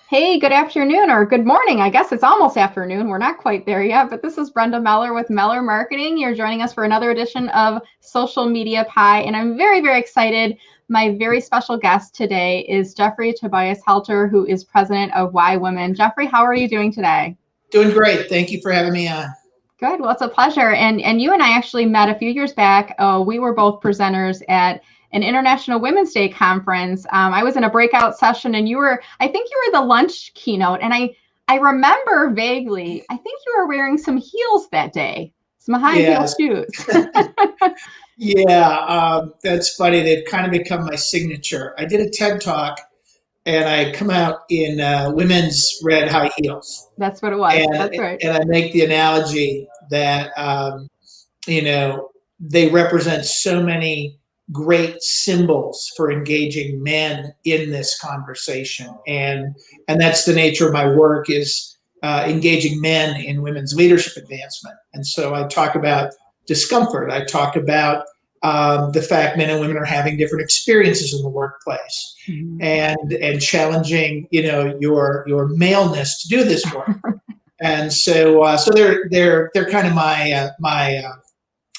Hey, good afternoon or good morning. I guess it's almost afternoon. We're not quite there yet, but this is Brenda Meller with Meller Marketing. You're joining us for another edition of Social Media Pie, and I'm very, very excited. My very special guest today is Jeffery Tobias Halter, who is president of Why Women. Jeffrey, how are you doing today? Doing great. Thank you for having me on. Good. Well, it's a pleasure. And you and I actually met a few years back. We were both presenters at an International Women's Day conference. I was in a breakout session, and I think you were the lunch keynote. And I remember vaguely, I think you were wearing some heels that day, some high heel Yes. shoes. Yeah, that's funny. They've kind of become my signature. I did a TED talk and I come out in women's red high heels. That's what it was. And, That's right. and I make the analogy that, you know, they represent so many great symbols for engaging men in this conversation. And that's the nature of my work is engaging men in women's leadership advancement. And so I talk about discomfort. I talk about the fact men and women are having different experiences in the workplace, Mhm. and challenging your maleness to do this work. And so they're kind of my Your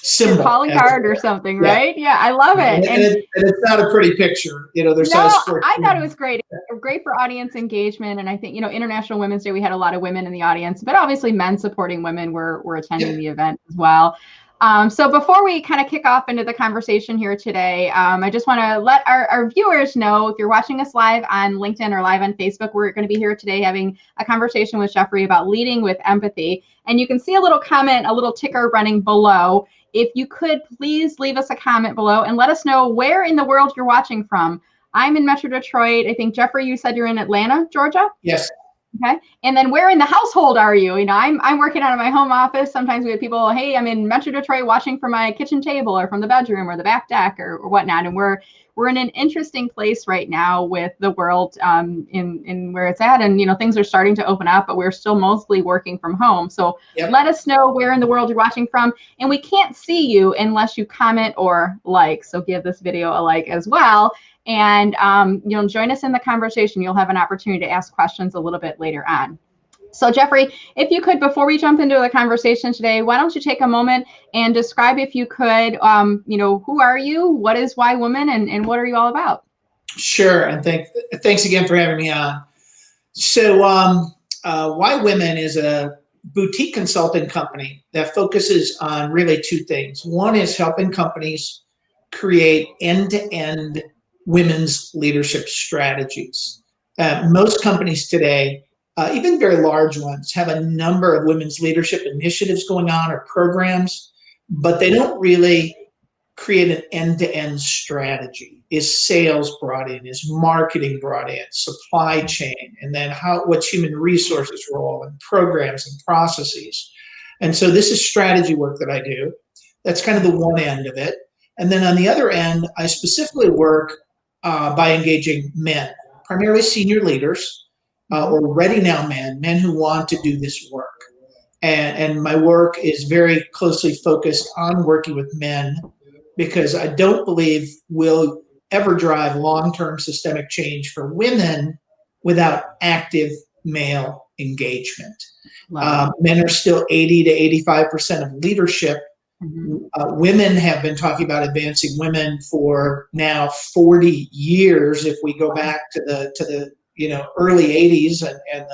symbol, calling as it card or were. something, Yeah. right? Yeah, I love And, it. it, and, And it, and it's not a pretty picture. They're no, size I thought it 14. was great. Great for audience engagement. And I think, International Women's Day, we had a lot of women in the audience, but obviously men supporting women were attending Yeah, the event as well. So before we kind of kick off into the conversation here today, I just want to let our viewers know if you're watching us live on LinkedIn or live on Facebook, we're going to be here today having a conversation with Jeffrey about leading with empathy. And you can see a little comment, a little ticker running below. If you could please leave us a comment below and let us know where in the world you're watching from. I'm in Metro Detroit. I think, Jeffrey, you said you're in Atlanta, Georgia? yes. Okay. And then where in the household are you? I'm working out of my home office. Sometimes we have people, hey, I'm in Metro Detroit watching from my kitchen table or from the bedroom or the back deck or whatnot. And we're in an interesting place right now with the world in where it's at. And, things are starting to open up, but we're still mostly working from home. So Yep. let us know where in the world you're watching from. And we can't see you unless you comment or like. So give this video a like as well. And join us in the conversation. You'll have an opportunity to ask questions a little bit later on. So Jeffrey, if you could, before we jump into the conversation today, why don't you take a moment and describe, if you could, who are you, what is Why Women, and what are you all about? Sure. And thanks again for having me on. So, Why Women is a boutique consulting company that focuses on really two things. One is helping companies create end-to-end women's leadership strategies. Most companies today, even very large ones, have a number of women's leadership initiatives going on or programs, but they don't really create an end-to-end strategy. Is sales brought in? Is marketing brought in? Supply chain, and then what's human resources role and programs and processes. And so this is strategy work that I do. That's kind of the one end of it. And then on the other end, I specifically work by engaging men, primarily senior leaders or ready now men who want to do this work. And my work is very closely focused on working with men because I don't believe we'll ever drive long-term systemic change for women without active male engagement. Men are still 80 to 85% of leadership. Women have been talking about advancing women for now 40 years. If we go back to the early 80s and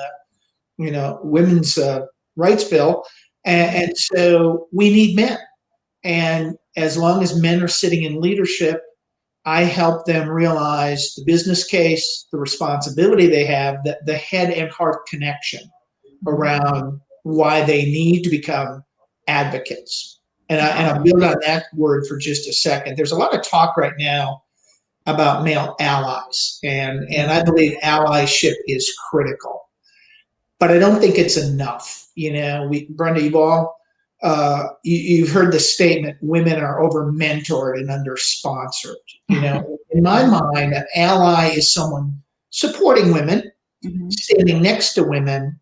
the women's rights bill, and so we need men. And as long as men are sitting in leadership, I help them realize the business case, the responsibility they have, the head and heart connection around why they need to become advocates. And I'll build on that word for just a second. There's a lot of talk right now about male allies, and I believe allyship is critical, but I don't think it's enough. Brenda, you've heard the statement, women are over mentored and under sponsored. In my mind, an ally is someone supporting women, standing next to women,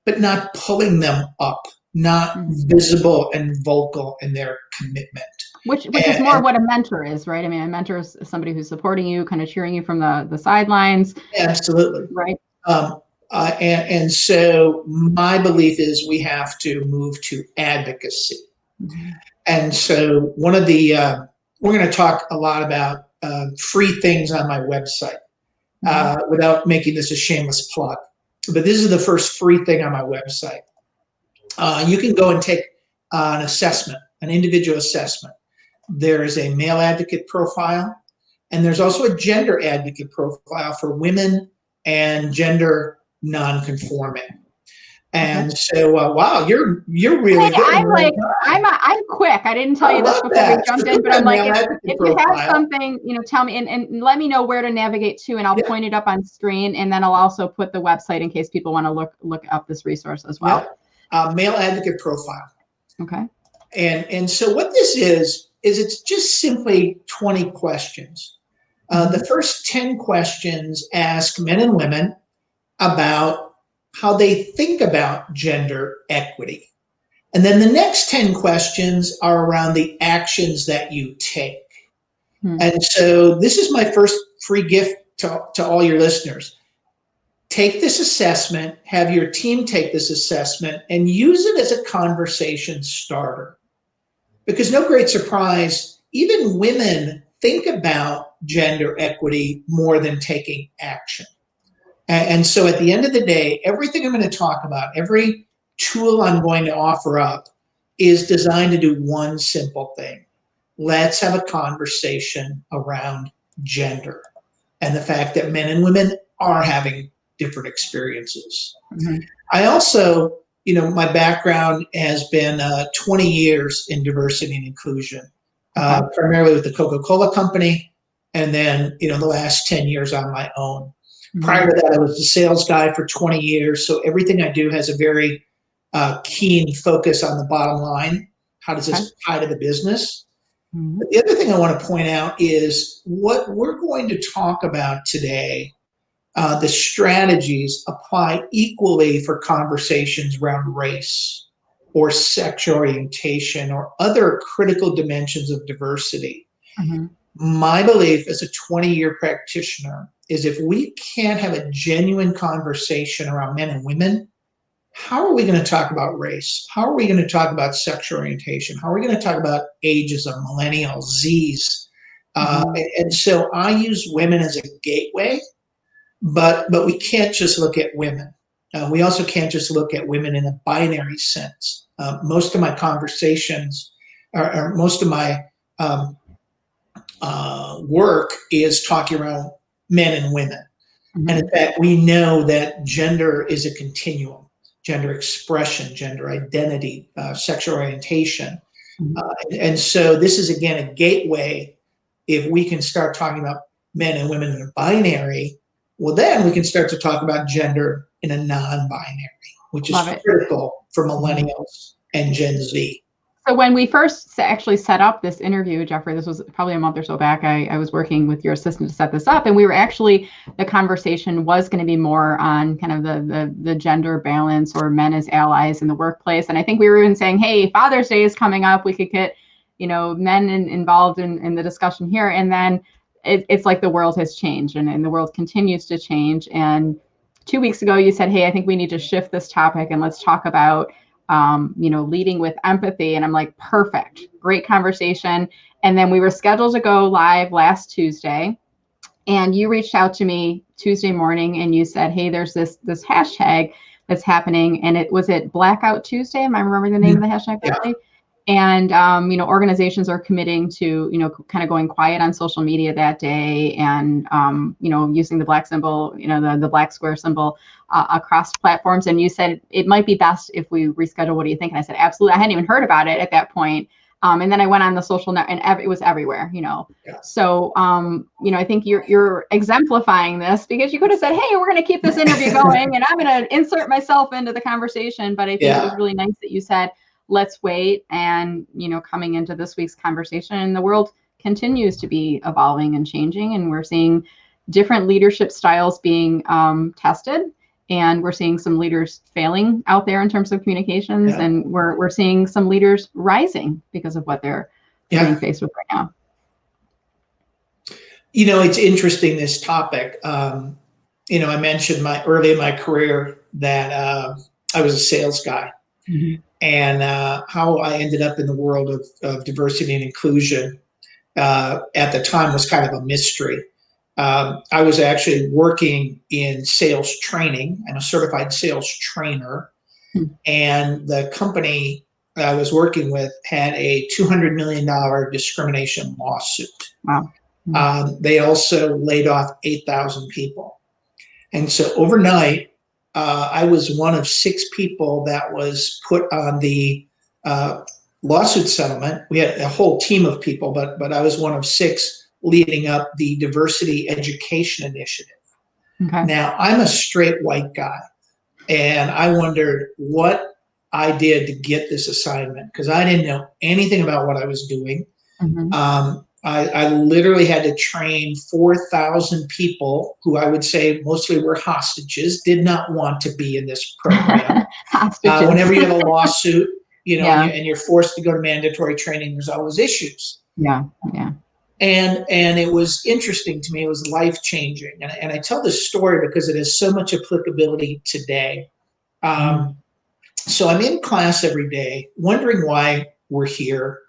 but not pulling them up, not visible and vocal in their commitment. Which is more what a mentor is, right? I mean, a mentor is somebody who's supporting you, kind of cheering you from the sidelines. Absolutely. Right. And so my belief is we have to move to advocacy. Mm-hmm. And so one of the, we're going to talk a lot about free things on my website without making this a shameless plug. But this is the first free thing on my website. You can go and take an assessment, an individual assessment. There is a male advocate profile, and there's also a gender advocate profile for women and gender non-conforming. And so, wow, you're really good. I'm quick. I didn't tell you this before we jumped in, but I'm like, if you have something, tell me and let me know where to navigate to, and I'll point it up on screen, and then I'll also put the website in case people want to look up this resource as well. Male advocate profile. Okay. And so what this is it's just simply 20 questions. The first 10 questions ask men and women about how they think about gender equity. And then the next 10 questions are around the actions that you take. And so this is my first free gift to all your listeners. Take this assessment, have your team take this assessment, and use it as a conversation starter. Because no great surprise, even women think about gender equity more than taking action. And so at the end of the day, everything I'm going to talk about, every tool I'm going to offer up is designed to do one simple thing. Let's have a conversation around gender and the fact that men and women are having different experiences. I also, my background has been 20 years in diversity and inclusion, primarily with the Coca-Cola Company, and then, the last 10 years on my own. Prior to that, I was a sales guy for 20 years. So everything I do has a very keen focus on the bottom line. How does this tie to the business? But the other thing I want to point out is what we're going to talk about today. The strategies apply equally for conversations around race or sexual orientation or other critical dimensions of diversity. My belief as a 20-year practitioner is if we can't have a genuine conversation around men and women, how are we going to talk about race? How are we going to talk about sexual orientation? How are we going to talk about ageism, millennials, Zs? And so I use women as a gateway, but we can't just look at women. We also can't just look at women in a binary sense. Most of my conversations, or most of my work is talking around men and women. And in fact, we know that gender is a continuum, gender expression, gender identity, sexual orientation. And so this is, again, a gateway. If we can start talking about men and women in a binary, well, then we can start to talk about gender in a non-binary, which is critical for millennials and Gen Z. So when we first actually set up this interview, Jeffrey, this was probably a month or so back, I was working with your assistant to set this up, and we were actually, the conversation was going to be more on kind of the gender balance or men as allies in the workplace. And I think we were even saying, hey, Father's Day is coming up. We could get, men involved in the discussion here. And then it's like the world has changed and the world continues to change. And 2 weeks ago, you said, hey, I think we need to shift this topic and let's talk about leading with empathy. And I'm like, perfect, great conversation. And then we were scheduled to go live last Tuesday, and you reached out to me Tuesday morning and you said, hey, there's this hashtag that's happening. And it was Blackout Tuesday. Am I remembering the name of the hashtag correctly? And, organizations are committing to, kind of going quiet on social media that day and, using the black symbol, the black square symbol across platforms. And you said it might be best if we reschedule. What do you think? And I said, absolutely. I hadn't even heard about it at that point. And then I went on the social net and it was everywhere, So, I think you're exemplifying this because you could have said, hey, we're going to keep this interview going and I'm going to insert myself into the conversation. But I think it was really nice that you said, let's wait. And, coming into this week's conversation, the world continues to be evolving and changing. And we're seeing different leadership styles being tested. And we're seeing some leaders failing out there in terms of communications. And we're seeing some leaders rising because of what they're being faced with right now. It's interesting, this topic. I mentioned early in my career that I was a sales guy, and how I ended up in the world of diversity and inclusion at the time was kind of a mystery. I was actually working in sales training. I'm a certified sales trainer, and the company I was working with had a $200 million discrimination lawsuit. Wow. They also laid off 8,000 people. And so overnight, I was one of 6 people that was put on the lawsuit settlement. We had a whole team of people, but I was one of 6 leading up the diversity education initiative. Okay. Now, I'm a straight white guy, and I wondered what I did to get this assignment because I didn't know anything about what I was doing. I literally had to train 4,000 people who I would say mostly were hostages, did not want to be in this program. Whenever you have a lawsuit, and you're forced to go to mandatory training, there's always issues. Yeah. And it was interesting to me. It was life-changing. And I tell this story because it has so much applicability today. So I'm in class every day, wondering why we're here.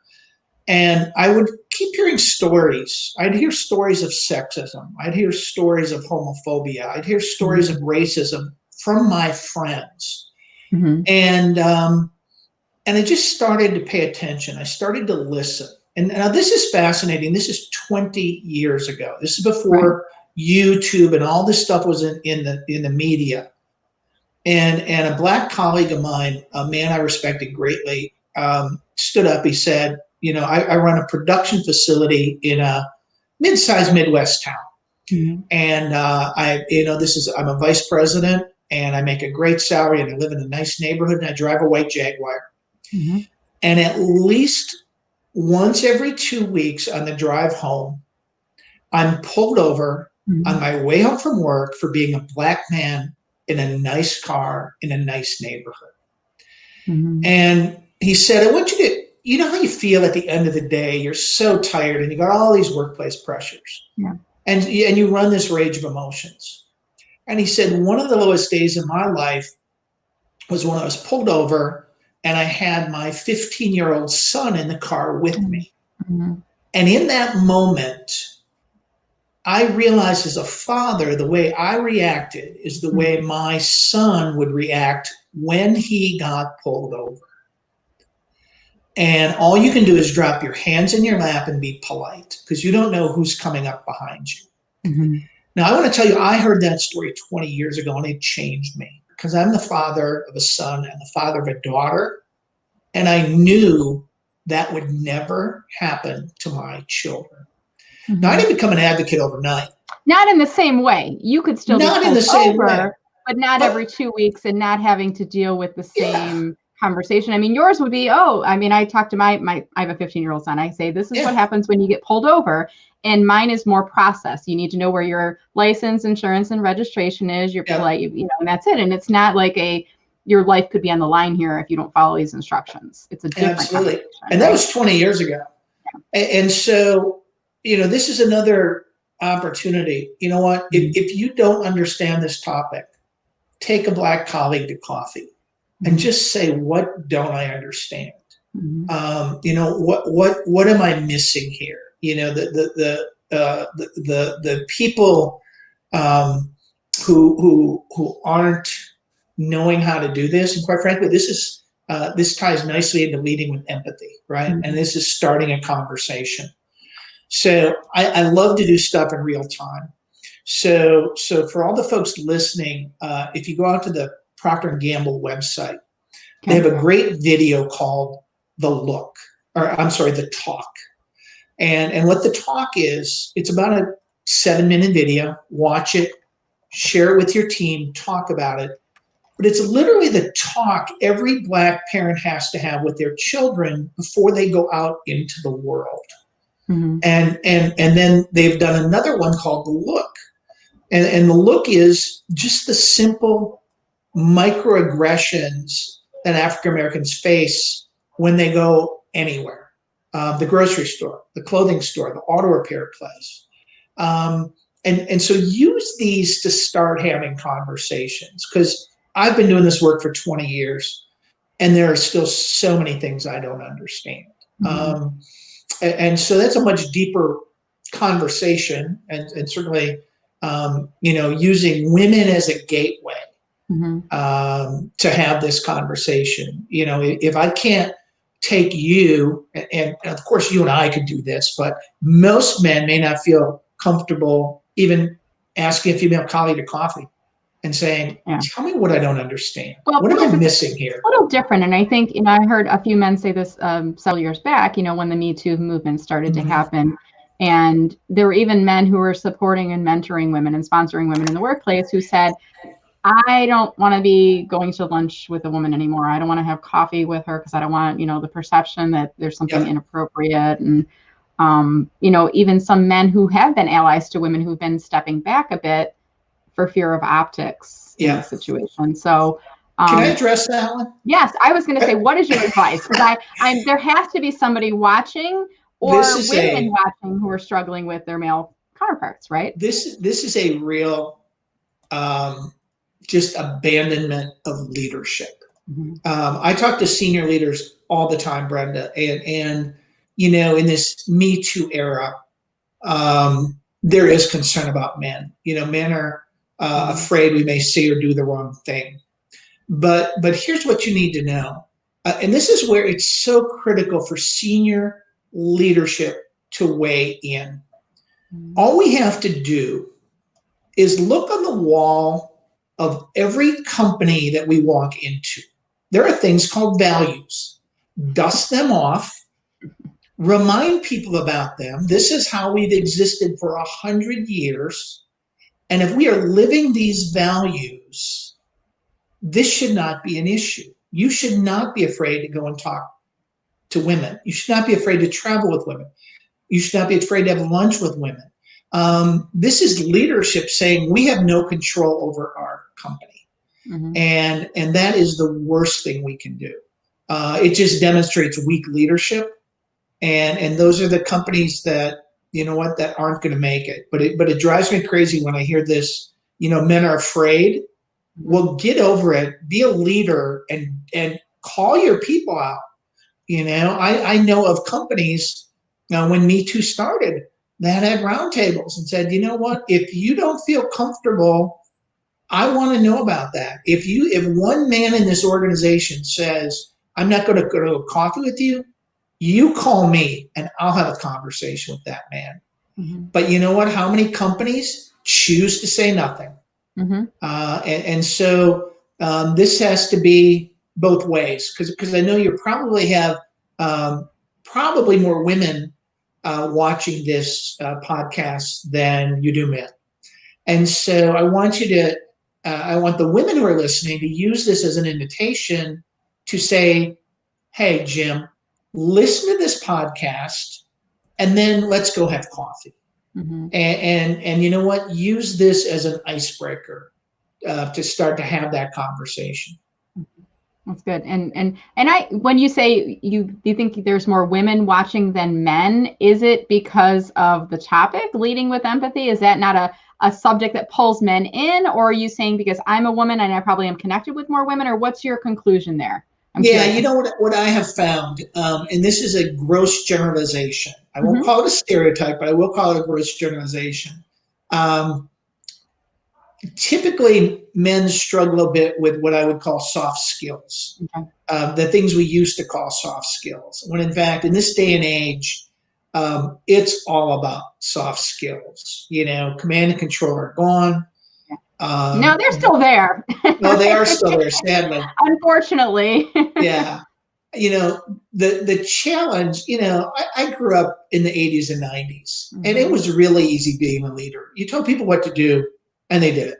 And I would keep hearing stories. I'd hear stories of sexism. I'd hear stories of homophobia. I'd hear stories of racism from my friends. And I just started to pay attention. I started to listen. And now this is fascinating. This is 20 years ago. This is before YouTube and all this stuff was in the media. And a black colleague of mine, a man I respected greatly, stood up. He said, I run a production facility in a mid-sized Midwest town. And I'm a vice president, and I make a great salary, and I live in a nice neighborhood, and I drive a white Jaguar. And at least once every 2 weeks on the drive home, I'm pulled over on my way home from work for being a black man in a nice car in a nice neighborhood. And he said, I want you to, you know how you feel at the end of the day, you're so tired and you got all these workplace pressures. And you run this rage of emotions. And he said, one of the lowest days in my life was when I was pulled over and I had my 15-year-old son in the car with me. And in that moment, I realized as a father, the way I reacted is the way my son would react when he got pulled over. And all you can do is drop your hands in your lap and be polite because you don't know who's coming up behind you. Now, I want to tell you, I heard that story 20 years ago and it changed me because I'm the father of a son and the father of a daughter. And I knew that would never happen to my children. Now, I didn't become an advocate overnight. Not in the same way. You could still not be in the same over, way, but not every 2 weeks and not having to deal with the same conversation. I mean, yours would be, I talk to I have a 15-year-old son. I say, this is what happens when you get pulled over. And mine is more process. You need to know where your license, insurance, and registration is. You're polite, and that's it. And it's not like your life could be on the line here if you don't follow these instructions. It's a different conversation. And that was 20 years ago. And so, this is another opportunity. You know what? If you don't understand this topic, take a black colleague to coffee and just say, what don't I understand? What am I missing here? The people who aren't knowing how to do this, and quite frankly, this ties nicely into leading with empathy, right? And this is starting a conversation. So I love to do stuff in real time. So for all the folks listening, if you go out to the Procter & Gamble website, they have a great video called The Talk. And what The Talk is, it's about a 7-minute video. Watch it, share it with your team, talk about it. But it's literally the talk every black parent has to have with their children before they go out into the world. And then they've done another one called The Look. And the look is just the simple microaggressions that African Americans face when they go anywhere. The grocery store, the clothing store, the auto repair place. And so use these to start having conversations, because I've been doing this work for 20 years and there are still so many things I don't understand. And so that's a much deeper conversation, and certainly, using women as a gateway to have this conversation. If I can't take you, and of course you and I could do this, but most men may not feel comfortable even asking a female colleague to coffee and saying, tell me what I don't understand. Well, what am I missing here? A little different. And I think, I heard a few men say this several years back, when the Me Too movement started to happen. And there were even men who were supporting and mentoring women and sponsoring women in the workplace who said, I don't want to be going to lunch with a woman anymore. I don't want to have coffee with her because I don't want, the perception that there's something inappropriate. And, even some men who have been allies to women who've been stepping back a bit for fear of optics in the situation. So can I address that one? Yes, I was going to say, what is your advice? Because there has to be somebody watching, or women watching who are struggling with their male counterparts, right? This is a real just abandonment of leadership. I talk to senior leaders all the time, Brenda, and in this Me Too era, there is concern about men. Men are afraid we may say or do the wrong thing. But here's what you need to know, and this is where it's so critical for senior leadership to weigh in. All we have to do is look on the wall of every company that we walk into. There are things called values. Dust them off. Remind people about them. This is how we've existed for 100 years. And if we are living these values, this should not be an issue. You should not be afraid to go and talk to women. You should not be afraid to travel with women. You should not be afraid to have lunch with women. This is leadership saying we have no control over our company. And that is the worst thing we can do. It just demonstrates weak leadership. And those are the companies that, that aren't going to make it. But it drives me crazy when I hear this, men are afraid. Well, get over it. Be a leader and call your people out. I know of companies when Me Too started that had roundtables and said, you know what, if you don't feel comfortable, I want to know about that. If one man in this organization says, I'm not going to go to a coffee with you, you call me and I'll have a conversation with that man. But you know what? How many companies choose to say nothing? And so this has to be both ways, because I know you probably have probably more women watching this podcast than you do men. And so I want the women who are listening to use this as an invitation to say, hey, Jim, listen to this podcast and then let's go have coffee. And you know what? Use this as an icebreaker to start to have that conversation. That's good. And when you say you think there's more women watching than men, is it because of the topic, leading with empathy? Is that not a subject that pulls men in, or are you saying because I'm a woman and I probably am connected with more women, or what's your conclusion there? I'm curious. You know what I have found, and this is a gross generalization. I won't call it a stereotype, but I will call it a gross generalization. Typically, men struggle a bit with what I would call soft skills, the things we used to call soft skills. When in fact, in this day and age, it's all about soft skills. Command and control are gone. No, they're still there. No, they are still there, sadly. Unfortunately. Yeah. The challenge, I grew up in the 80s and 90s, and it was really easy being a leader. You told people what to do, and they did it.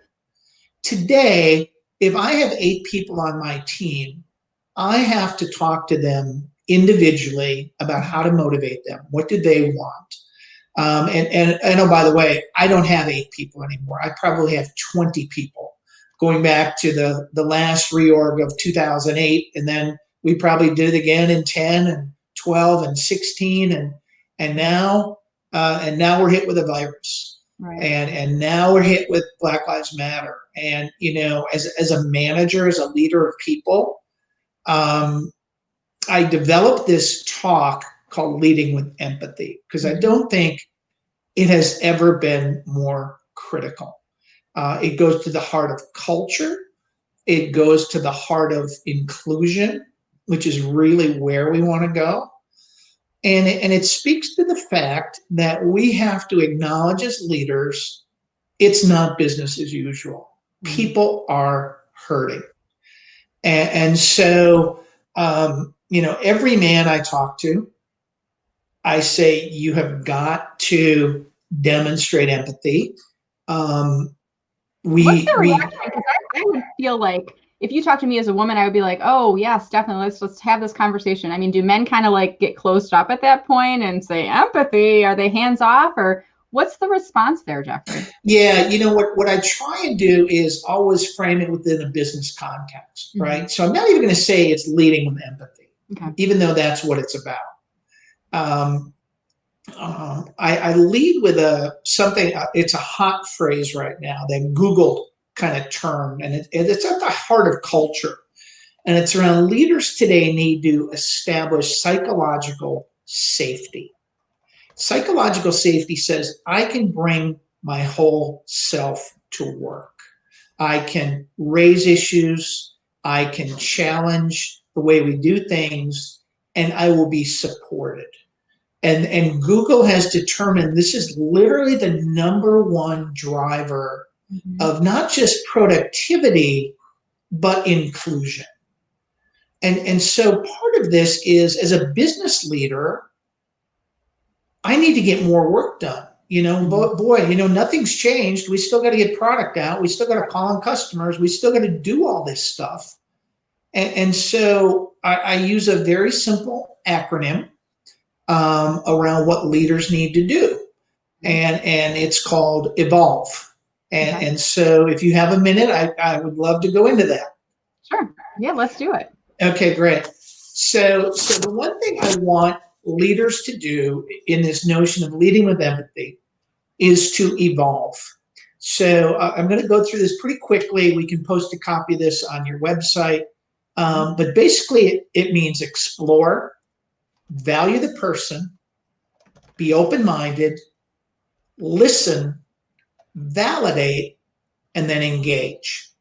Today, if I have 8 people on my team, I have to talk to them individually about how to motivate them. What do they want? And oh, by the way, I don't have 8 people anymore. I probably have 20 people, going back to the last reorg of 2008. And then we probably did it again in 10 and 12 and 16. And now we're hit with a virus. Right. And now we're hit with Black Lives Matter. And, as a manager, as a leader of people, I developed this talk called Leading with Empathy, because I don't think it has ever been more critical. It goes to the heart of culture. It goes to the heart of inclusion, which is really where we want to go. And it speaks to the fact that we have to acknowledge as leaders, it's not business as usual. People are hurting. And so, every man I talk to, I say, you have got to demonstrate empathy. What's the We reaction? Because I would feel like if you talk to me as a woman, I would be like, oh yes, definitely. Let's have this conversation. I mean, do men kind of like get closed up at that point and say empathy? Are they hands off, or what's the response there, Jeffrey? Yeah, what I try and do is always frame it within a business context, right? So I'm not even going to say it's leading with empathy, even though that's what it's about. I lead with something. It's a hot phrase right now that Google kind of termed, and it's at the heart of culture. And it's around leaders today need to establish psychological safety. Psychological safety says I can bring my whole self to work. I can raise issues. I can challenge the way we do things, and I will be supported. And Google has determined this is literally the number one driver of not just productivity, but inclusion. And so part of this is, as a business leader, I need to get more work done. Nothing's changed. We still got to get product out. We still got to call on customers. We still got to do all this stuff. And so I use a very simple acronym around what leaders need to do. And it's called evolve. And so if you have a minute, I would love to go into that. Sure. Yeah, let's do it. Okay, great. So the one thing I want leaders to do in this notion of leading with empathy is to evolve. So I'm going to go through this pretty quickly. We can post a copy of this on your website. But basically, it means explore, value the person, be open-minded, listen, validate, and then engage.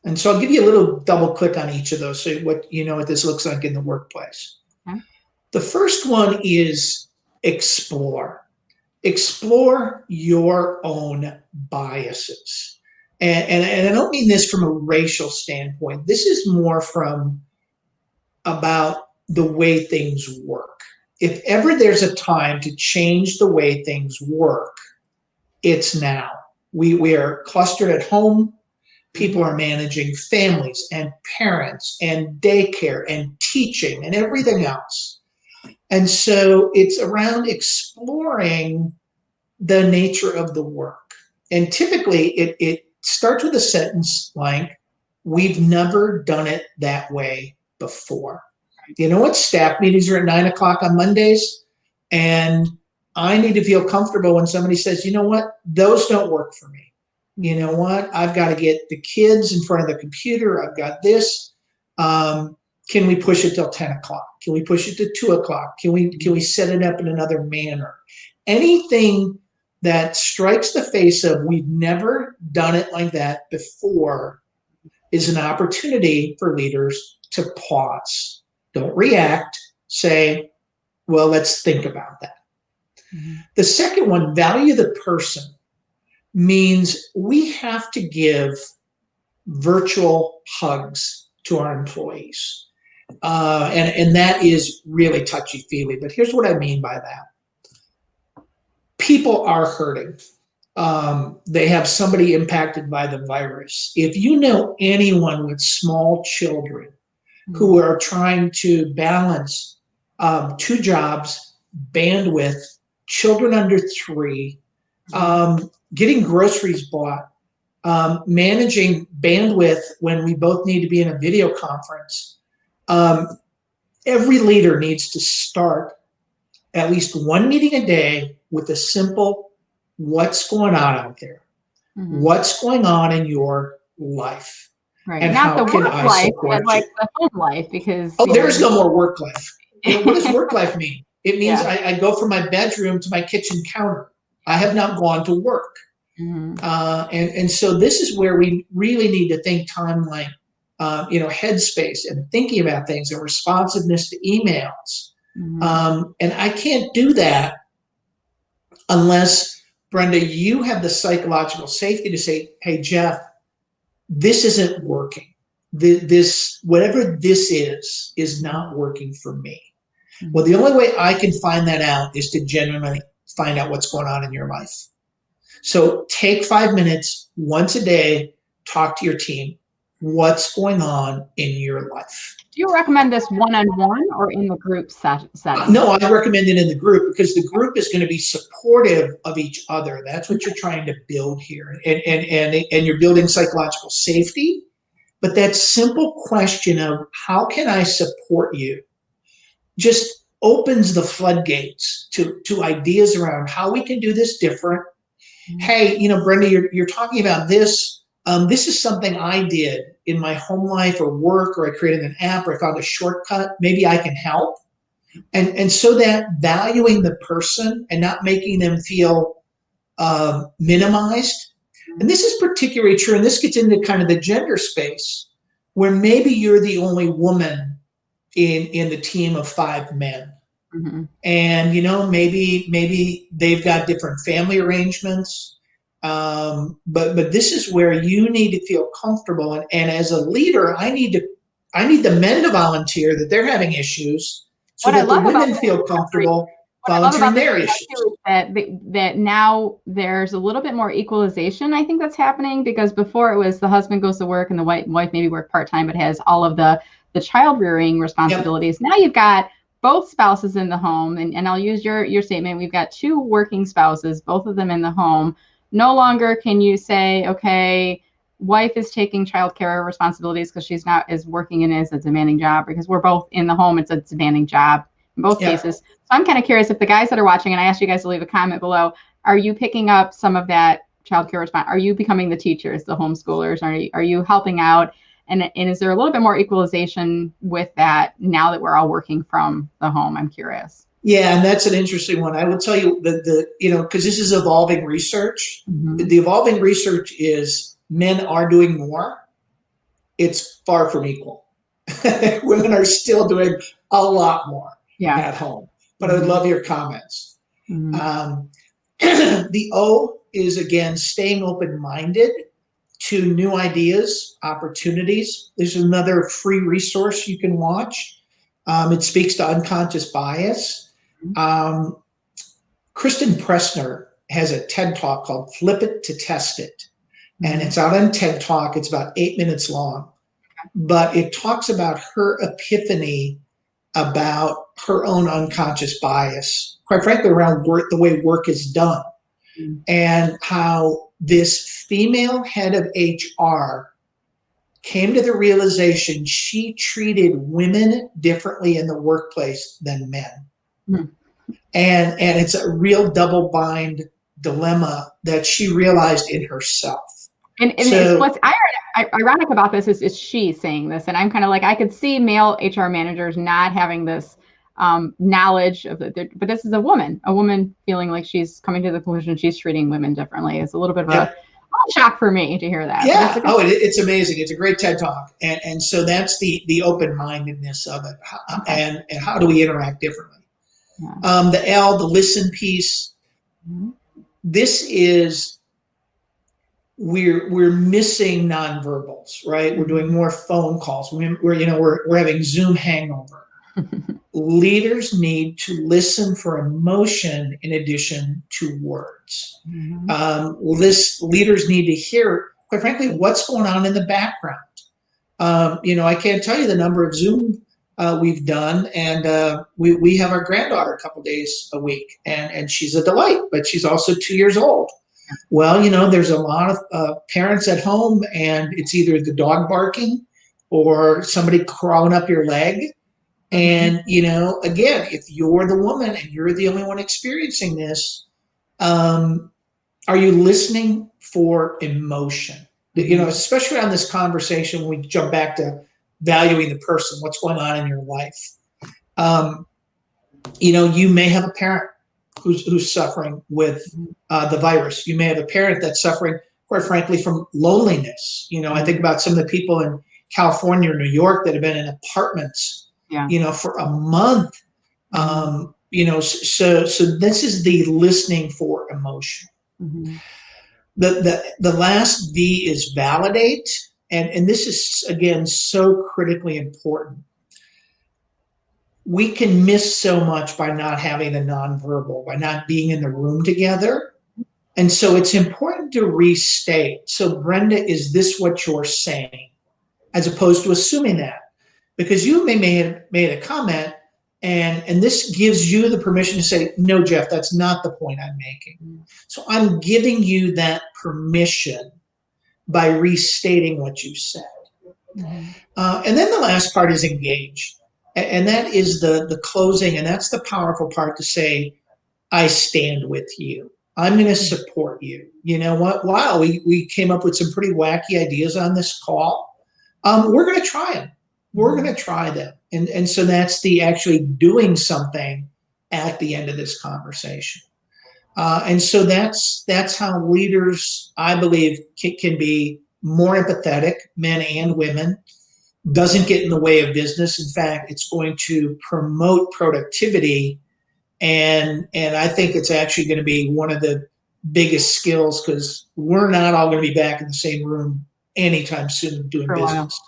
And so I'll give you a little double click on each of those so what this looks like in the workplace. The first one is explore. Explore your own biases. And I don't mean this from a racial standpoint. This is more from about the way things work. If ever there's a time to change the way things work, it's now. We are clustered at home. People are managing families and parents and daycare and teaching and everything else. And so it's around exploring the nature of the work. And typically it starts with a sentence like, we've never done it that way before. You know what? Staff meetings are at 9:00 on Mondays. And I need to feel comfortable when somebody says, you know what? Those don't work for me. You know what? I've got to get the kids in front of the computer. I've got this. Can we push it till 10:00? Can we push it to 2:00? Can we set it up in another manner? Anything that strikes the face of we've never done it like that before is an opportunity for leaders to pause. Don't react. Say, well, let's think about that. The second one, value the person, means we have to give virtual hugs to our employees. And that is really touchy-feely. But here's what I mean by that. People are hurting. They have somebody impacted by the virus. If you know anyone with small children who are trying to balance 2 jobs, bandwidth, children under 3, getting groceries bought, managing bandwidth when we both need to be in a video conference. Every leader needs to start at least one meeting a day with a simple what's going on out there, what's going on in your life, right? and Not how the can work I life, but support like you? the home life, because Oh, there is no more work life. What does work life mean? It means Yeah. I go from my bedroom to my kitchen counter. I have not gone to work. And so this is where we really need to think timeline, headspace and thinking about things and responsiveness to emails. And I can't do that unless, Brenda, you have the psychological safety to say, hey, Jeff, this isn't working. This, whatever this is not working for me. Well, the only way I can find that out is to genuinely find out what's going on in your life. So take 5 minutes once a day, talk to your team. What's going on in your life? Do you recommend this one-on-one or in the group setting? No, I recommend it in the group, because the group is going to be supportive of each other. That's what you're trying to build here. And you're building psychological safety. But that simple question of how can I support you just opens the floodgates to ideas around how we can do this different. Hey, Brenda, you're talking about this. This is something I did in my home life or work, or I created an app, or I found a shortcut. Maybe I can help. And so that valuing the person and not making them feel minimized. And this is particularly true, and this gets into kind of the gender space, where maybe you're the only woman in the team of 5 men. And maybe they've got different family arrangements, but this is where you need to feel comfortable. And as a leader, I need the men to volunteer that they're having issues, so that the women feel comfortable volunteering their issues. That now there's a little bit more equalization, I think, that's happening, because before it was the husband goes to work and the wife maybe work part-time, but has all of the child rearing responsibilities. Yep. Now you've got both spouses in the home, and I'll use your statement. We've got 2 working spouses, both of them in the home. No longer can you say, okay, wife is taking childcare responsibilities because she's not as working and is a demanding job, because we're both in the home. It's a demanding job in both cases. So I'm kind of curious if the guys that are watching, and I asked you guys to leave a comment below, are you picking up some of that childcare response? Are you becoming the teachers, the homeschoolers? Are you helping out? And is there a little bit more equalization with that now that we're all working from the home? I'm curious. Yeah, and that's an interesting one. I will tell you that because this is evolving research. The evolving research is men are doing more. It's far from equal. Women are still doing a lot more at home. But I would love your comments. The O is, again, staying open-minded to new ideas, opportunities. There's another free resource you can watch. It speaks to unconscious bias. Kristen Pressner has a TED Talk called Flip It to Test It. And it's out on TED Talk. It's about 8 minutes long. But it talks about her epiphany about her own unconscious bias, quite frankly, around work, the way work is done, and how this female head of HR came to the realization she treated women differently in the workplace than men. And it's a real double bind dilemma that she realized in herself. And so, what's ironic about this is she saying this, and I'm kind of like, I could see male HR managers not having this knowledge of it, but this is a woman feeling like she's coming to the conclusion she's treating women differently. It's a little bit of a shock for me to hear that. Yeah, it's amazing. It's a great TED Talk, and so that's the open-mindedness of it, and how do we interact differently. The L, the listen piece. This is, we're missing nonverbals, right? We're doing more phone calls. We're having Zoom hangover. Leaders need to listen for emotion in addition to words. Leaders need to hear, quite frankly, what's going on in the background. I can't tell you the number of Zoom we've done, and we have our granddaughter a couple days a week, and she's a delight, but she's also 2 years old. Well, there's a lot of parents at home, and it's either the dog barking or somebody crawling up your leg. And, again, if you're the woman and you're the only one experiencing this, Are you listening for emotion? You know, especially on this conversation, when we jump back to valuing the person, what's going on in your life. You know, you may have a parent who's suffering with the virus. You may have a parent that's suffering, quite frankly, from loneliness. You know, I think about some of the people in California or New York that have been in apartments, you know, for a month. You know, so this is the listening for emotion. The last V is validate, and this is again so critically important. We can miss so much by not having the nonverbal, by not being in the room together. And so it's important to restate. So, Brenda, is this what you're saying? As opposed to assuming that. Because you may have made a comment, and this gives you the permission to say, no, Jeff, that's not the point I'm making. So I'm giving you that permission by restating what you said. And then the last part is engage. And that is the closing, and that's the powerful part to say, I stand with you. I'm going to support you. You know what? Wow, we came up with some pretty wacky ideas on this call. We're going to try them. We're going to try them. And so that's the actually doing something at the end of this conversation. And so that's how leaders, I believe, can be more empathetic, men and women. Doesn't get in the way of business. In fact, it's going to promote productivity. And I think it's actually going to be one of the biggest skills, because we're not all going to be back in the same room anytime soon doing business.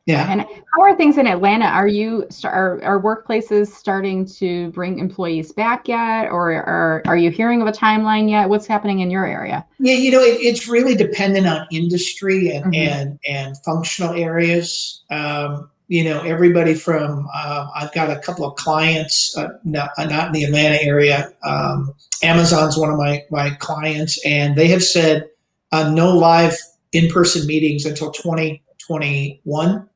Yeah. And how are things in Atlanta? Are workplaces starting to bring employees back yet, or are you hearing of a timeline yet? What's happening in your area? Yeah, you know, it's really dependent on industry and functional areas. You know, everybody from I've got a couple of clients, not in the Atlanta area. Amazon's one of my clients, and they have said no live in-person meetings until 2021.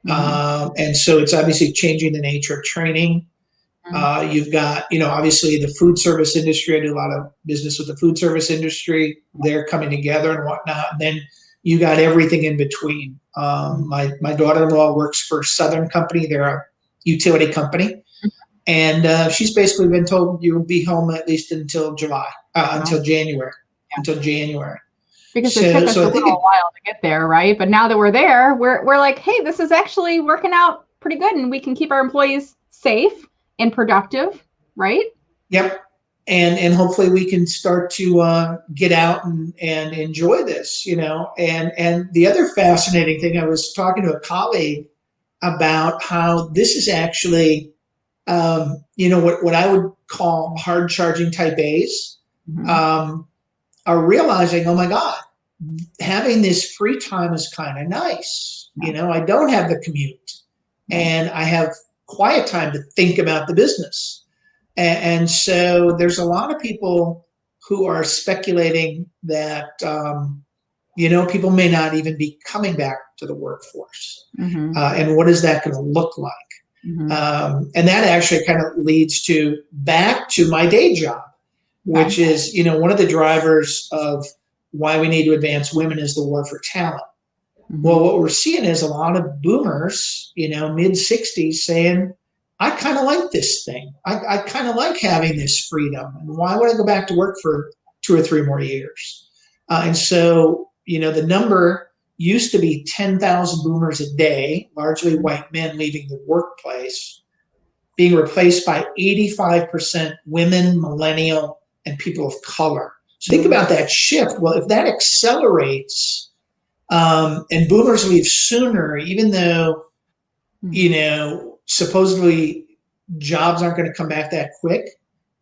Wow. And so it's obviously changing the nature of training. You've got, you know, obviously the food service industry. I do a lot of business with the food service industry. They're coming together and whatnot. And then you got everything in between. My daughter-in-law works for Southern Company. They're a utility company. And she's basically been told you'll be home at least until January. Until January. Because it took us a little while to get there, right? But now that we're there, we're like, hey, this is actually working out pretty good, and we can keep our employees safe and productive, right? Yep. And hopefully we can start to get out and enjoy this, you know. And the other fascinating thing, I was talking to a colleague about how this is actually, you know, what I would call hard charging type A's are realizing, oh my God, having this free time is kind of nice. You know, I don't have the commute, and I have quiet time to think about the business. And so there's a lot of people who are speculating that, you know, people may not even be coming back to the workforce. And what is that going to look like? And that actually kind of leads back to my day job, which is, you know, one of the drivers of why we need to advance women is the war for talent. Well, what we're seeing is a lot of boomers, you know, mid-60s saying, I kind of like this thing. I kind of like having this freedom. And why would I go back to work for 2 or 3 more years? And so, you know, the number used to be 10,000 boomers a day, largely white men leaving the workplace, being replaced by 85% women, millennial, and people of color. So think about that shift. Well, if that accelerates, and boomers leave sooner, even though, you know, supposedly jobs aren't going to come back that quick.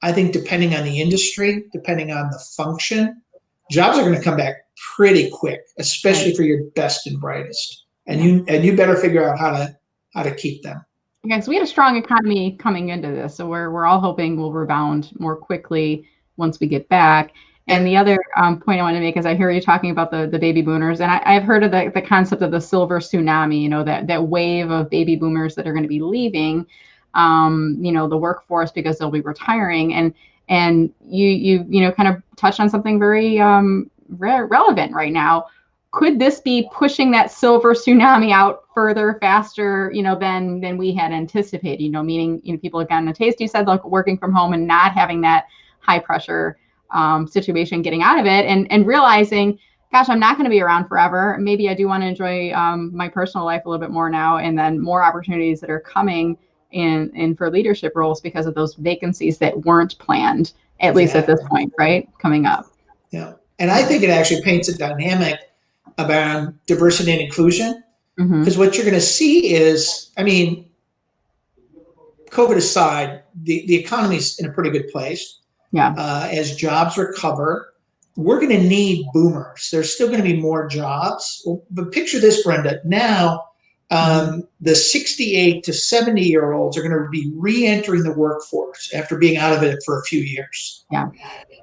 I think depending on the industry, depending on the function, jobs are going to come back pretty quick, especially for your best and brightest. And you better figure out how to keep them. Okay, so we had a strong economy coming into this, so we're all hoping we'll rebound more quickly once we get back. And the other point I want to make is I hear you talking about the baby boomers, and I've heard of the concept of the silver tsunami, you know, that wave of baby boomers that are going to be leaving, you know, the workforce because they'll be retiring. And you know, kind of touched on something very relevant right now. Could this be pushing that silver tsunami out further, faster, you know, than we had anticipated? You know, meaning, you know, people have gotten a taste. You said, like, working from home and not having that high pressure situation, getting out of it, and realizing, gosh, I'm not going to be around forever. Maybe I do want to enjoy my personal life a little bit more now, and then more opportunities that are coming in for leadership roles because of those vacancies that weren't planned, at least at this point, right? Coming up. Yeah. And I think it actually paints a dynamic about diversity and inclusion, because what you're going to see is, I mean, COVID aside, the economy's in a pretty good place. Yeah. As jobs recover, we're going to need boomers. There's still going to be more jobs. But picture this, Brenda. Now, the 68 to 70-year-olds are going to be re-entering the workforce after being out of it for a few years. Yeah.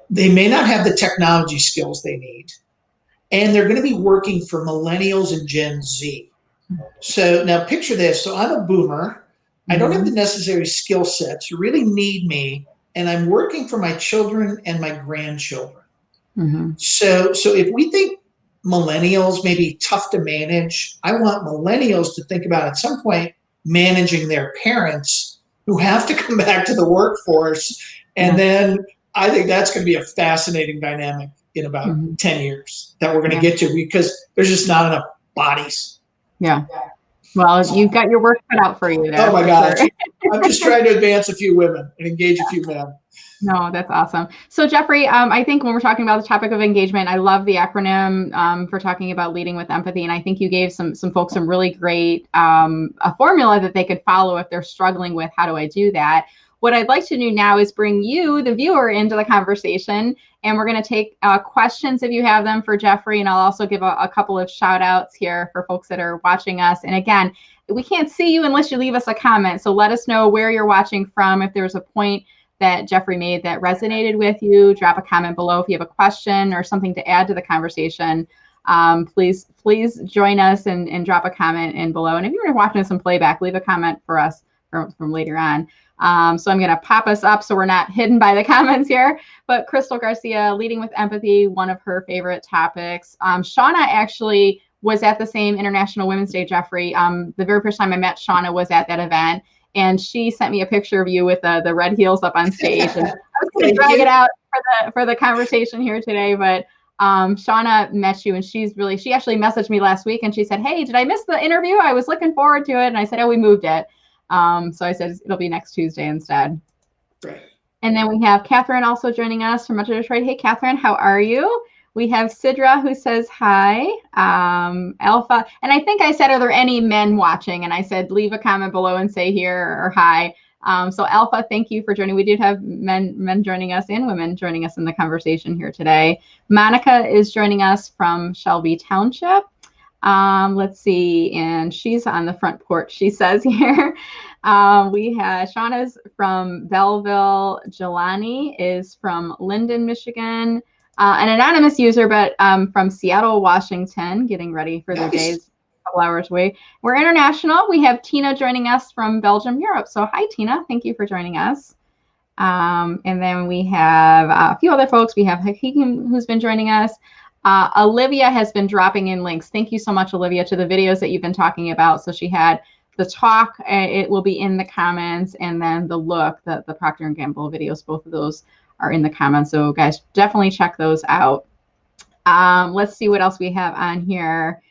They may not have the technology skills they need, and they're going to be working for millennials and Gen Z. So now picture this. So I'm a boomer. I don't have the necessary skill sets. You really need me, and I'm working for my children and my grandchildren. So if we think millennials may be tough to manage, I want millennials to think about at some point managing their parents who have to come back to the workforce. And then I think that's going to be a fascinating dynamic in about 10 years that we're going to get to, because there's just not enough bodies. Yeah. Well, you've got your work cut out for you there. Oh my gosh. Sure. I'm just trying to advance a few women and engage a few men. No, that's awesome. So Jeffery, I think when we're talking about the topic of engagement, I love the acronym for talking about leading with empathy. And I think you gave some folks some really great a formula that they could follow if they're struggling with, how do I do that? What I'd like to do now is bring you, the viewer, into the conversation. And we're going to take questions if you have them for Jeffery. And I'll also give a couple of shout outs here for folks that are watching us. And again, we can't see you unless you leave us a comment. So let us know where you're watching from. If there's a point that Jeffery made that resonated with you, drop a comment below. If you have a question or something to add to the conversation, please join us and drop a comment in below. And if you're watching this in playback, leave a comment for us from later on. So I'm going to pop us up so we're not hidden by the comments here. But Crystal Garcia, leading with empathy, one of her favorite topics. Shauna actually was at the same International Women's Day, Jeffery. The very first time I met Shauna was at that event. And she sent me a picture of you with the red heels up on stage. And I was going to drag it out for the conversation here today. But Shauna met you, and she actually messaged me last week, and she said, hey, did I miss the interview? I was looking forward to it. And I said, oh, we moved it. So I said, it'll be next Tuesday instead. Great. And then we have Catherine also joining us from Metro Detroit. Hey, Catherine, how are you? We have Sidra who says hi. Alpha, and I think I said, are there any men watching? And I said, leave a comment below and say here or hi. So Alpha, thank you for joining. We did have men joining us and women joining us in the conversation here today. Monica is joining us from Shelby Township. Let's see, and she's on the front porch, she says here. We have Shauna's from Belleville. Jelani is from Linden, Michigan. An anonymous user, but from Seattle, Washington, getting ready for their days, a couple hours away. We're international. We have Tina joining us from Belgium, Europe. So hi, Tina. Thank you for joining us. And then we have a few other folks. We have Hakeem, who's been joining us. Olivia has been dropping in links. Thank you so much, Olivia, to the videos that you've been talking about. So she had the talk, it will be in the comments, and then the look, the Procter & Gamble videos, both of those are in the comments. So guys, definitely check those out. Let's see what else we have on here.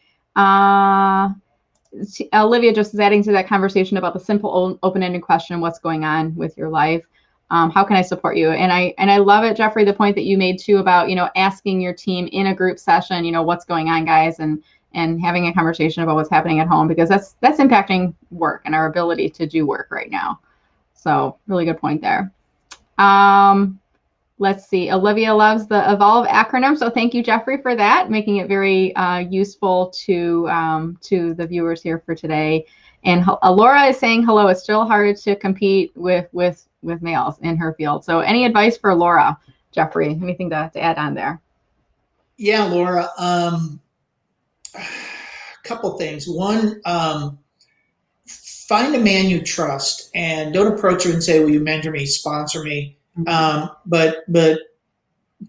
Olivia just is adding to that conversation about the simple open-ended question, what's going on with your life? How can I support you? And I love it, Jeffery, the point that you made too about, asking your team in a group session, what's going on, guys, and having a conversation about what's happening at home, because that's impacting work and our ability to do work right now. So really good point there. Let's see. Olivia loves the Evolve acronym. So thank you, Jeffery, for that, making it very useful to the viewers here for today. And Laura is saying, hello, it's still hard to compete with males in her field. So any advice for Laura, Jeffery? Anything to add on there? Yeah, Laura, a couple things. One, find a man you trust and don't approach her and say, will you mentor me, sponsor me? But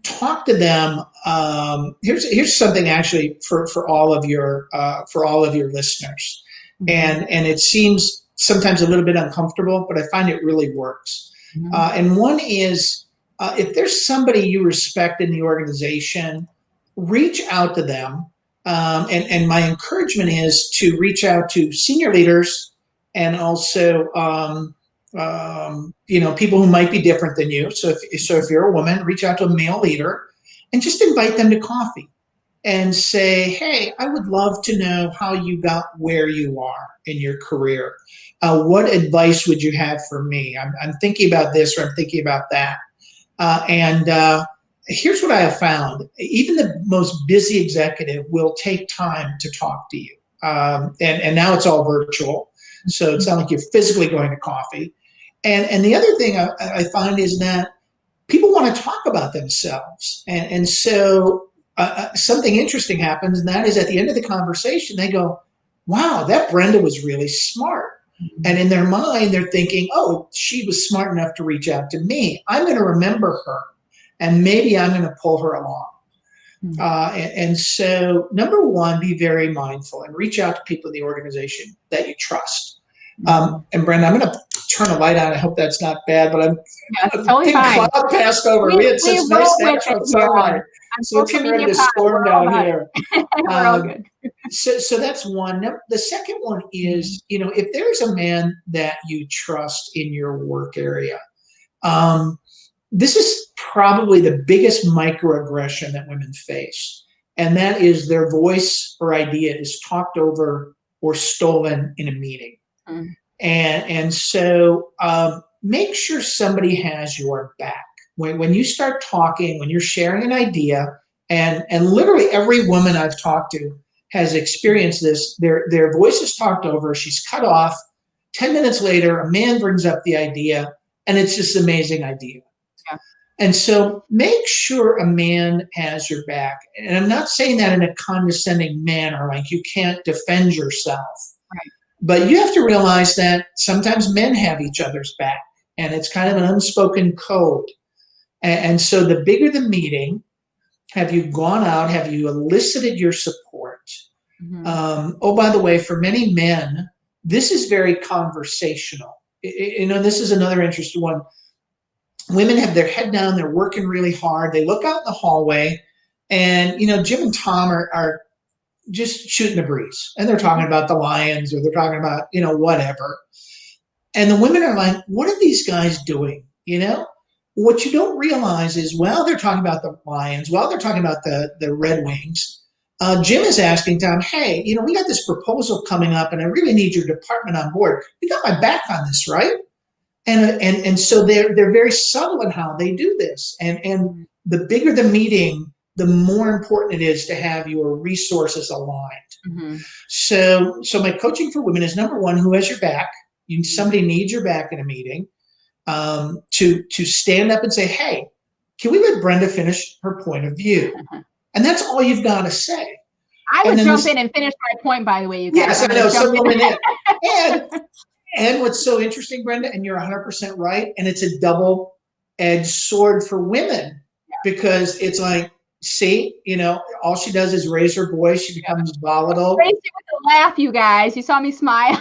talk to them. Here's something actually for all of your listeners, and it seems sometimes a little bit uncomfortable, but I find it really works. And one is, if there's somebody you respect in the organization, reach out to them. And my encouragement is to reach out to senior leaders and also people who might be different than you. So if you're a woman, reach out to a male leader and just invite them to coffee and say, hey, I would love to know how you got where you are in your career. What advice would you have for me? I'm thinking about this, or I'm thinking about that. And here's what I have found. Even the most busy executive will take time to talk to you. And now it's all virtual. So it's not like you're physically going to coffee. And the other thing I find is that people want to talk about themselves. And so something interesting happens, and that is at the end of the conversation, they go, wow, that Brenda was really smart. And in their mind, they're thinking, oh, she was smart enough to reach out to me. I'm going to remember her, and maybe I'm going to pull her along. And so, number one, be very mindful and reach out to people in the organization that you trust. And Brenda, I'm going to turn a light on. I hope that's not bad, but I'm totally fine. Cloud passed over. We had such nice natural sunlight. So it's getting ready to storm down here. We're all good. So that's one. The second one is, if there's a man that you trust in your work area, this is probably the biggest microaggression that women face. And that is their voice or idea is talked over or stolen in a meeting. And so make sure somebody has your back. When you start talking, when you're sharing an idea, and literally every woman I've talked to has experienced this, their voice is talked over, she's cut off. 10 minutes later, a man brings up the idea, and it's just an amazing idea. And so make sure a man has your back. And I'm not saying that in a condescending manner, like you can't defend yourself. Right. But you have to realize that sometimes men have each other's back, and it's kind of an unspoken code. And so the bigger the meeting, have you gone out? Have you elicited your support? Oh, by the way, for many men, this is very conversational. This is another interesting one. Women have their head down, they're working really hard. They look out in the hallway, and, Jim and Tom are just shooting the breeze. And they're talking about the Lions, or they're talking about, whatever. And the women are like, what are these guys doing? What you don't realize is, while they're talking about the Lions, while they're talking about the Red Wings, Jim is asking Tom, hey, we got this proposal coming up, and I really need your department on board. You got my back on this, right? And so they're very subtle in how they do this. And the bigger the meeting, the more important it is to have your resources aligned. So my coaching for women is, number one, who has your back? Somebody needs your back in a meeting. To stand up and say, hey, can we let Brenda finish her point of view? And that's all you've got to say. I would jump in and finish my point, by the way, you guys. Yes, I know, some women in. And what's so interesting, Brenda, and you're 100% right, and it's a double-edged sword for women, because it's like, see, all she does is raise her voice. She becomes volatile. Raise it with a laugh, you guys. You saw me smile,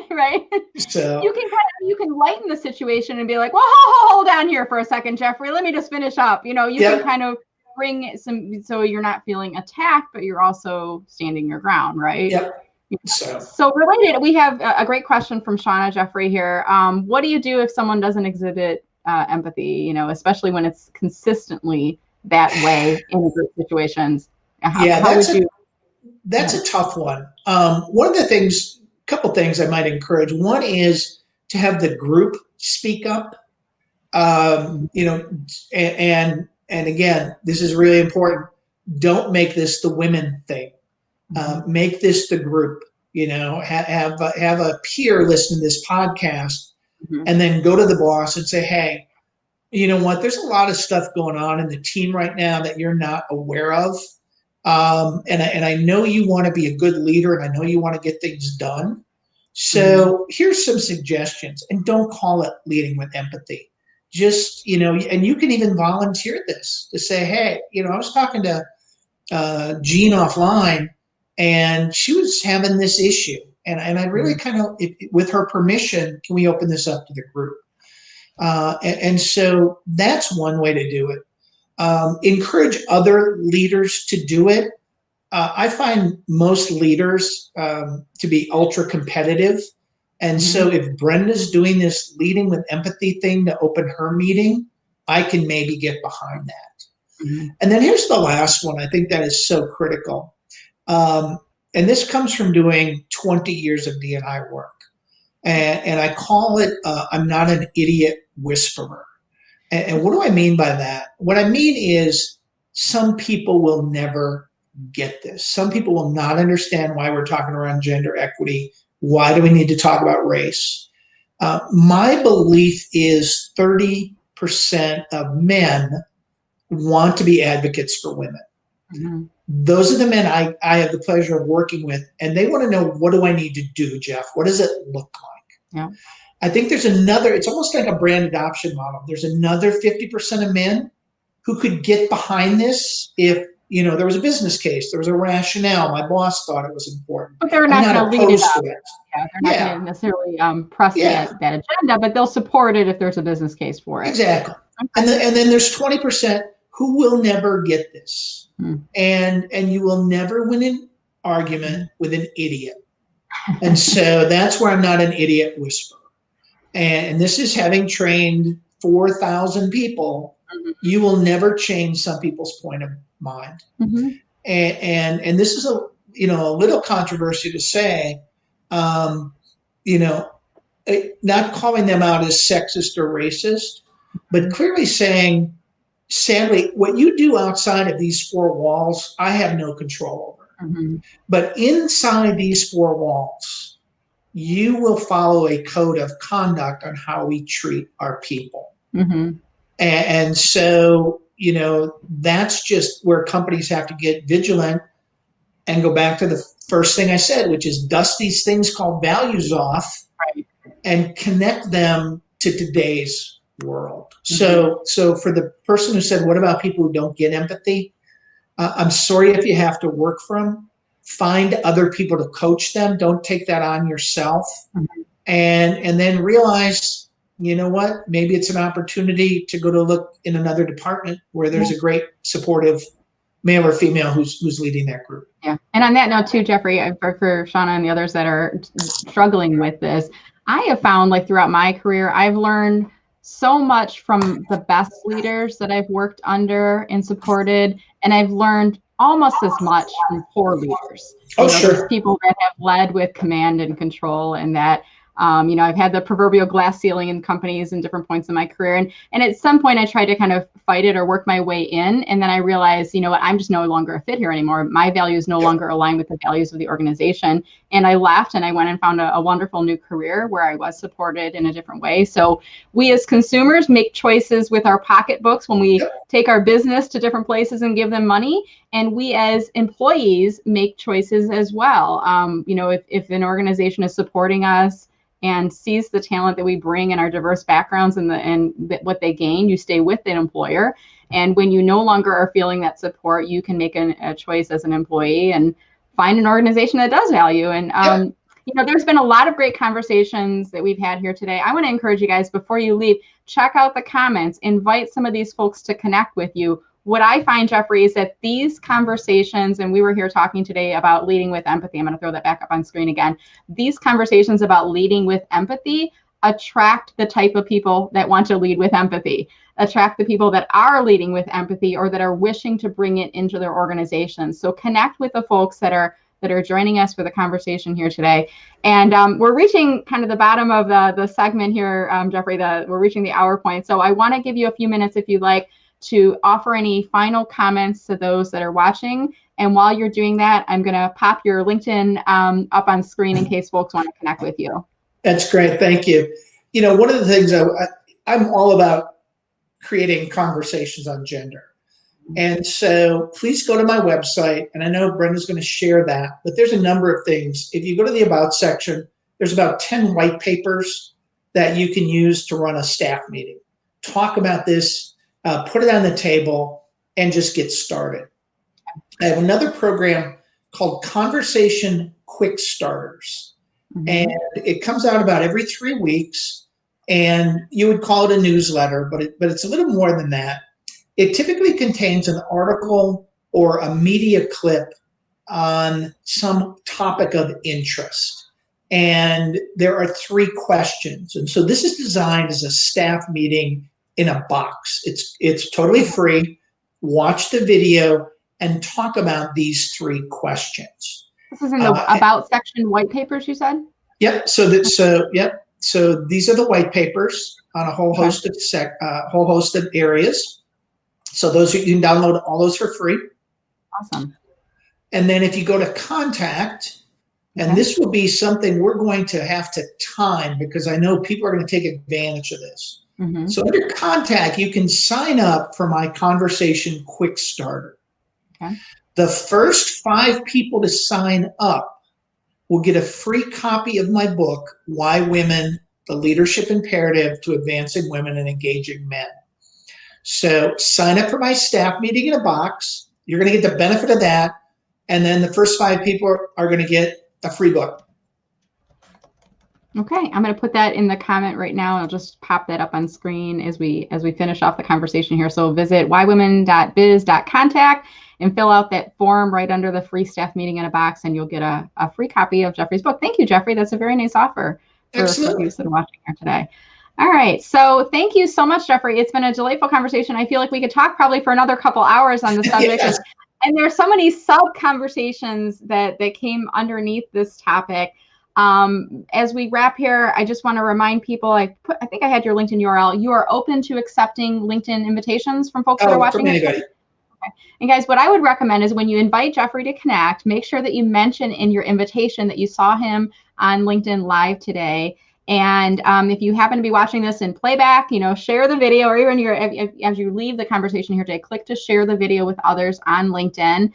right? So you can lighten the situation and be like, well, hold on here for a second, Jeffrey. Let me just finish up. You can kind of bring some, so you're not feeling attacked, but you're also standing your ground, right? Yep. So related, we have a great question from Shauna Jeffrey here. What do you do if someone doesn't exhibit empathy, especially when it's consistently that way in group situations? That's a tough one. One of the things, a couple things I might encourage. One is to have the group speak up. And again, this is really important. Don't make this the women thing. Make this the group. Have a peer listen to this podcast, and then go to the boss and say, hey, you know what? There's a lot of stuff going on in the team right now that you're not aware of. And I know you want to be a good leader, and I know you want to get things done. So here's some suggestions, and don't call it leading with empathy. just, and you can even volunteer this to say, hey, I was talking to Jean offline, and she was having this issue. And I really kind of, with her permission, can we open this up to the group? And so that's one way to do it. Encourage other leaders to do it. I find most leaders to be ultra competitive. And so if Brenda's doing this leading with empathy thing to open her meeting, I can maybe get behind that. And then here's the last one. I think that is so critical. And this comes from doing 20 years of D&I work. And I call it, I'm not an idiot whisperer. And what do I mean by that? What I mean is some people will never get this. Some people will not understand why we're talking around gender equity. Why do we need to talk about race? My belief is 30% of men want to be advocates for women. Those are the men I have the pleasure of working with, and they want to know, what do I need to do, Jeff? What does it look like? Yeah. I think there's another, it's almost like a brand adoption model. There's another 50% of men who could get behind this if, there was a business case, there was a rationale, my boss thought it was important. But they're not going to lead it up. Yeah, they're not going to necessarily press that agenda, but they'll support it if there's a business case for it. Exactly. Okay. And then there's 20% who will never get this. And you will never win an argument with an idiot. And so that's where I'm not an idiot whisperer. And this is having trained 4,000 people. You will never change some people's point of mind. And this is a little controversy to say, not calling them out as sexist or racist, but clearly saying, sadly, what you do outside of these four walls, I have no control over. But inside these four walls, you will follow a code of conduct on how we treat our people. And so, that's just where companies have to get vigilant and go back to the first thing I said, which is dust these things called values off and connect them to today's world. So for the person who said, what about people who don't get empathy? I'm sorry if you have to work for them. Find other people to coach them. Don't take that on yourself. And then realize, you know what, maybe it's an opportunity to go to look in another department where there's a great supportive male or female who's leading that group. Yeah. And on that note too, Jeffrey, for Shauna and the others that are struggling with this, I have found, like, throughout my career, I've learned so much from the best leaders that I've worked under and supported, and I've learned almost as much from poor leaders. There's people that have led with command and control, and that I've had the proverbial glass ceiling in companies in different points in my career. And at some point I tried to kind of fight it or work my way in. And then I realized, I'm just no longer a fit here anymore. My values no longer align with the values of the organization. And I left and I went and found a wonderful new career where I was supported in a different way. So we as consumers make choices with our pocketbooks when we take our business to different places and give them money. And we as employees make choices as well. If an organization is supporting us and sees the talent that we bring and our diverse backgrounds and what they gain, you stay with an employer. And when you no longer are feeling that support, you can make a choice as an employee and find an organization that does value. And there's been a lot of great conversations that we've had here today. I want to encourage you guys, before you leave, check out the comments, invite some of these folks to connect with you. What I find, Jeffrey, is that these conversations, and we were here talking today about leading with empathy. I'm going to throw that back up on screen again. These conversations about leading with empathy attract the type of people that want to lead with empathy, attract the people that are leading with empathy or that are wishing to bring it into their organizations. So connect with the folks that are joining us for the conversation here today. And we're reaching kind of the bottom of the segment here, Jeffrey. We're reaching the hour point. So I want to give you a few minutes, if you'd like, to offer any final comments to those that are watching. And while you're doing that, I'm going to pop your LinkedIn up on screen in case folks want to connect with you. That's great. Thank you. One of the things I'm all about creating conversations on gender. And so please go to my website. And I know Brenda's going to share that, but there's a number of things. If you go to the About section, there's about 10 white papers that you can use to run a staff meeting. talk about this, put it on the table, and just get started. I have another program called Conversation Quick Starters. Mm-hmm. And it comes out about every 3 weeks. And you would call it a newsletter, but it's a little more than that. It typically contains an article or a media clip on some topic of interest. And there are 3 questions. And so this is designed as a staff meeting in a box. It's totally free. Watch the video and talk about these 3 questions. This is in the About section white papers, you said? Yep. So these are the white papers on a whole host of areas. So those, you can download all those for free. Awesome. And then if you go to contact, and this will be something we're going to have to time because I know people are going to take advantage of this. Mm-hmm. So under contact, you can sign up for my Conversation Quick Starter. Okay. The first 5 people to sign up will get a free copy of my book, Why Women, The Leadership Imperative to Advancing Women and Engaging Men. So sign up for my staff meeting in a box. You're going to get the benefit of that. And then the first 5 people are going to get a free book. Okay, I'm going to put that in the comment right now. I'll just pop that up on screen as we finish off the conversation here. So visit whywomen.biz.contact and fill out that form right under the free staff meeting in a box, and you'll get a free copy of Jeffrey's book. Thank you, Jeffrey. That's a very nice offer for those that are watching here today. All right, so thank you so much, Jeffrey. It's been a delightful conversation. I feel like we could talk probably for another couple hours on the subject. Yes. And there's so many sub-conversations that came underneath this topic. As we wrap here, I just want to remind people, I think I had your LinkedIn URL. You are open to accepting LinkedIn invitations from folks that are watching it. Okay. And guys, what I would recommend is when you invite Jeffrey to connect, make sure that you mention in your invitation that you saw him on LinkedIn Live today. And if you happen to be watching this in playback, share the video, or even as you leave the conversation here today, click to share the video with others on LinkedIn.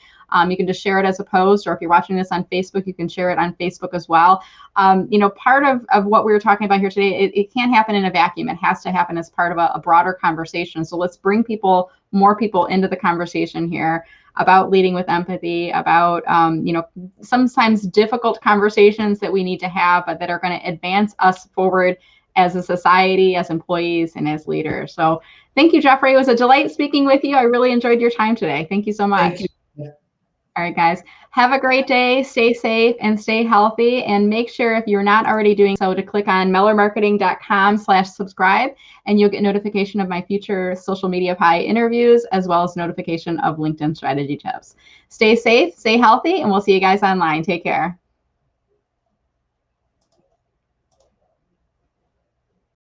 You can just share it as a post, or if you're watching this on Facebook, you can share it on Facebook as well. Part of what we were talking about here today, it can't happen in a vacuum. It has to happen as part of a broader conversation. So let's bring more people into the conversation here about leading with empathy, about, sometimes difficult conversations that we need to have, but that are going to advance us forward as a society, as employees, and as leaders. So thank you, Jeffrey. It was a delight speaking with you. I really enjoyed your time today. Thank you so much. Thank you. All right, guys, have a great day. Stay safe and stay healthy. And make sure, if you're not already doing so, to click on mellermarketing.com/subscribe, and you'll get notification of my future Social Media Pie interviews, as well as notification of LinkedIn strategy tips. Stay safe, stay healthy, and we'll see you guys online. Take care.